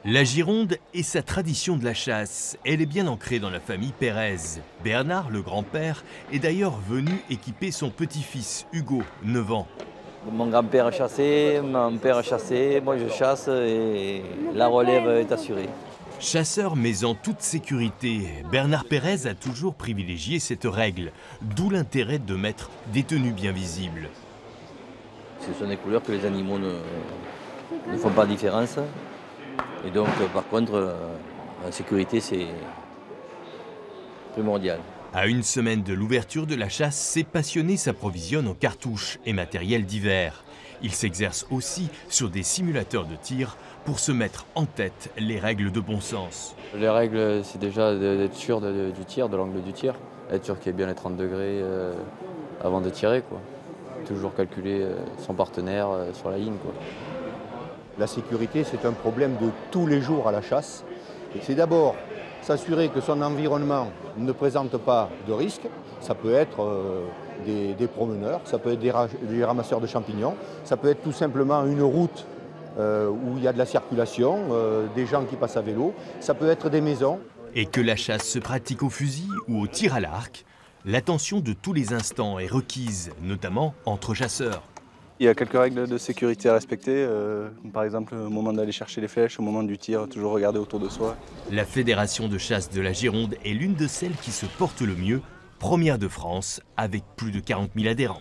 La Gironde et sa tradition de la chasse, elle est bien ancrée dans la famille Pérez. Bernard, le grand-père, est d'ailleurs venu équiper son petit-fils, Hugo, 9 ans. Mon grand-père chassait, mon père chassait, moi je chasse et la relève est assurée. Chasseur mais en toute sécurité, Bernard Pérez a toujours privilégié cette règle, d'où l'intérêt de mettre des tenues bien visibles. Ce sont des couleurs que les animaux ne font pas différence. Et donc par contre, la sécurité c'est primordial. À une semaine de l'ouverture de la chasse, ces passionnés s'approvisionnent en cartouches et matériel divers. Ils s'exercent aussi sur des simulateurs de tir pour se mettre en tête les règles de bon sens. Les règles, c'est déjà d'être sûr du tir, de l'angle du tir, être sûr qu'il y ait bien les 30 degrés avant de tirer, quoi. Toujours calculer son partenaire sur la ligne, quoi. La sécurité, c'est un problème de tous les jours à la chasse. C'est d'abord s'assurer que son environnement ne présente pas de risques. Ça peut être des promeneurs, ça peut être des ramasseurs de champignons, ça peut être tout simplement une route où il y a de la circulation, des gens qui passent à vélo, ça peut être des maisons. Et que la chasse se pratique au fusil ou au tir à l'arc, l'attention de tous les instants est requise, notamment entre chasseurs. Il y a quelques règles de sécurité à respecter, par exemple au moment d'aller chercher les flèches, au moment du tir, toujours regarder autour de soi. La Fédération de chasse de la Gironde est l'une de celles qui se porte le mieux, première de France, avec plus de 40 000 adhérents.